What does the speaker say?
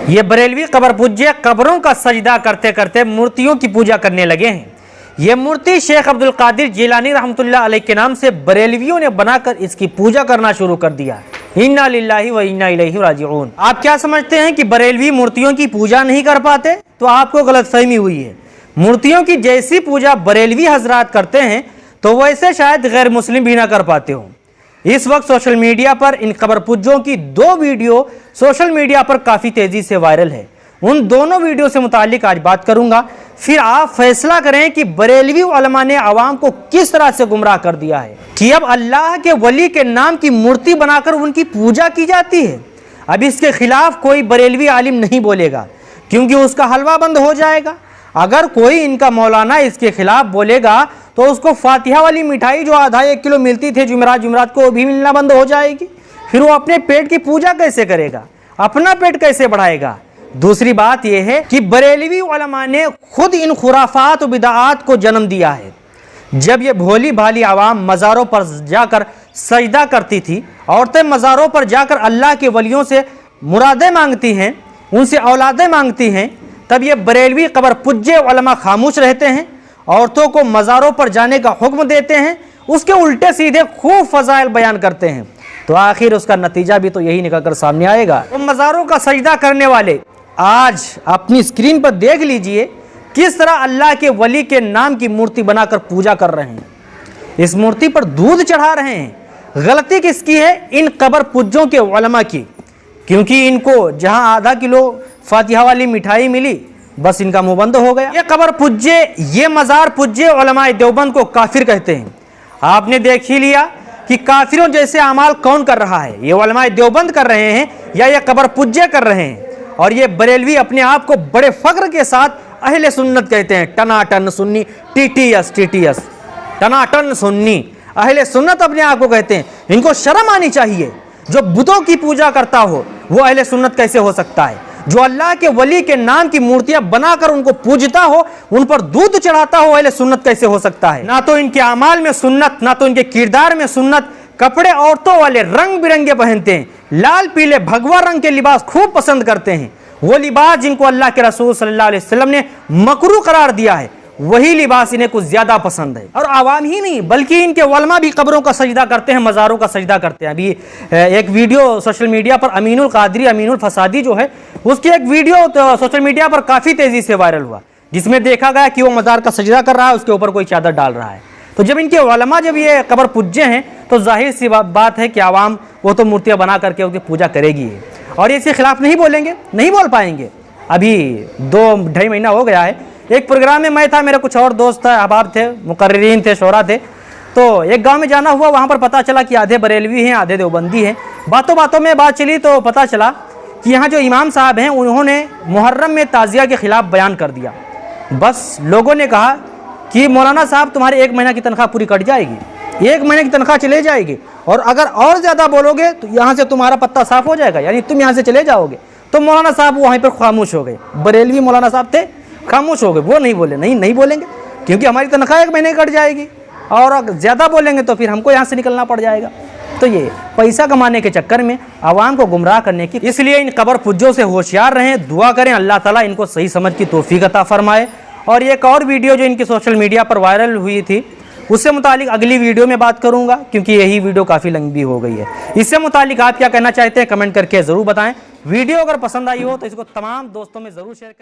ये बरेलवी कब्र पूज्य कब्रों का सजदा करते करते मूर्तियों की पूजा करने लगे हैं। ये मूर्ति शेख अब्दुल कादिर जिलानी रहमतुल्लाह अलैह के नाम से बरेलवियों ने बनाकर इसकी पूजा करना शुरू कर दिया। इन्ना लिल्लाहि व इन्ना इलैहि राजिऊन। आप क्या समझते हैं कि बरेलवी मूर्तियों की पूजा नहीं कर पाते? तो आपको गलतफहमी हुई है। मूर्तियों की जैसी पूजा बरेलवी हजरात करते हैं तो वैसे शायद गैर मुस्लिम भी ना कर पाते हो। इस वक्त सोशल मीडिया पर इन कब्र पुज्जों की 2 वीडियो सोशल मीडिया पर काफ़ी तेज़ी से वायरल है। उन दोनों वीडियो से मुतालिक आज बात करूंगा, फिर आप फैसला करें कि बरेलवी उलमा ने आवाम को किस तरह से गुमराह कर दिया है कि अब अल्लाह के वली के नाम की मूर्ति बनाकर उनकी पूजा की जाती है। अब इसके खिलाफ कोई बरेलवी आलिम नहीं बोलेगा क्योंकि उसका हलवा बंद हो जाएगा। अगर कोई इनका मौलाना इसके खिलाफ बोलेगा तो उसको फातिहा वाली मिठाई जो आधा 1 किलो मिलती थी जुमेरात को, वो भी मिलना बंद हो जाएगी। फिर वो अपने पेट की पूजा कैसे करेगा, अपना पेट कैसे बढ़ाएगा? दूसरी बात यह है कि बरेलवी उलमा ने खुद इन खुराफात और बिदात को जन्म दिया है। जब ये भोली भाली आवाम मज़ारों पर जाकर सजदा करती थी, औरतें मज़ारों पर जाकर अल्लाह के वलियों से मुरादें मांगती हैं, उनसे औलादें मांगती हैं, तब ये बरेलवी कब्र पुज्जे उलमा खामोश रहते हैं, औरतों को मज़ारों पर जाने का हुक्म देते हैं, उसके उल्टे सीधे खूब फजाइल बयान करते हैं। तो आखिर उसका नतीजा भी तो यही निकल कर सामने आएगा। तो मज़ारों का सजदा करने वाले आज अपनी स्क्रीन पर देख लीजिए किस तरह अल्लाह के वली के नाम की मूर्ति बनाकर पूजा कर रहे हैं। इस मूर्ति पर दूध चढ़ा रहे हैं। गलती किसकी है? इन कब्र पुज्जों के उलमा की, क्योंकि इनको जहां आधा किलो फातिहा वाली मिठाई मिली बस इनका मुंह बंद हो गया। ये कब्र पुज्जे, ये मज़ार पुज्जे उलमाए देवबंद को काफिर कहते हैं। आपने देख ही लिया कि काफिरों जैसे अमाल कौन कर रहा है, ये उलमाए देवबंद कर रहे हैं या ये कब्र पुज्जे कर रहे हैं। और ये बरेलवी अपने आप को बड़े फख्र के साथ अहले सुन्नत कहते हैं। टनाटन सुन्नी, टीटीएस टनाटन सुन्नी, अहले सुन्नत अपने आप को कहते हैं। इनको शर्म आनी चाहिए। जो बुतों की पूजा करता हो वो अहले सुन्नत कैसे हो सकता है? जो अल्लाह के वली के नाम की मूर्तियां बनाकर उनको पूजता हो, उन पर दूध चढ़ाता हो, अहले सुन्नत कैसे हो सकता है? ना तो इनके अमाल में सुन्नत, ना तो इनके किरदार में सुन्नत। कपड़े औरतों वाले रंग बिरंगे पहनते हैं, लाल पीले भगवा रंग के लिबास खूब पसंद करते हैं। वो लिबास जिनको अल्लाह के रसूल सल्लल्लाहु अलैहि वसल्लम ने मकरूह करार दिया है, वही लिबास इन्हें कुछ ज्यादा पसंद है। और आवाम ही नहीं बल्कि इनके उलमा भी कब्रों का सजदा करते हैं, मज़ारों का सजदा करते हैं। अभी एक वीडियो सोशल मीडिया पर अमीनुल कादरी, अमीनुल फसादी जो है, उसकी एक वीडियो तो सोशल मीडिया पर काफ़ी तेज़ी से वायरल हुआ, जिसमें देखा गया कि वो मज़ार का सजदा कर रहा है, उसके ऊपर कोई चादर डाल रहा है। तो जब इनके उलमा जब ये कब्र पुज्जे हैं तो जाहिर सी बात है कि आवाम वो तो मूर्तियाँ बना करके उसकी पूजा करेगी और ये इसके खिलाफ नहीं बोलेंगे, नहीं बोल पाएंगे। अभी 2-2.5 महीना हो गया है, एक प्रोग्राम में मैं था, मेरे कुछ और दोस्त अहबाब थे, मुकर्रिरीन थे, शोरा थे। तो एक गांव में जाना हुआ, वहाँ पर पता चला कि आधे बरेलवी हैं, आधे देवबंदी हैं। बातों बातों में बात चली तो पता चला कि यहाँ जो इमाम साहब हैं उन्होंने मुहर्रम में ताज़िया के ख़िलाफ़ बयान कर दिया। बस लोगों ने कहा कि मौलाना साहब तुम्हारी 1 महीना की तनख्वाह पूरी कट जाएगी, 1 महीने की तनख्वाह चले जाएगी, और अगर और ज़्यादा बोलोगे तो यहाँ से तुम्हारा पत्ता साफ़ हो जाएगा, यानी तुम यहाँ से चले जाओगे। तो मौलाना साहब वहीं पर खामोश हो गए। बरेलवी मौलाना साहब थे, खामोश हो गए। वो नहीं बोले, नहीं बोलेंगे क्योंकि हमारी तनख्वाह 1 महीने कट जाएगी, और ज़्यादा बोलेंगे तो फिर हमको यहाँ से निकलना पड़ जाएगा। तो ये पैसा कमाने के चक्कर में आवाम को गुमराह करने की, इसलिए इन कब्र पुज्जों से होशियार रहें, दुआ करें अल्लाह ताला इनको सही समझ की तौफीक अता फरमाए। और एक और वीडियो जो इनकी सोशल मीडिया पर वायरल हुई थी, उससे मुतालिक अगली वीडियो में बात करूंगा क्योंकि यही वीडियो काफ़ी लंबी हो गई है। इससे मुतालिक आप क्या कहना चाहते हैं कमेंट करके ज़रूर बताएं। वीडियो अगर पसंद आई हो तो इसको तमाम दोस्तों में ज़रूर शेयर करें।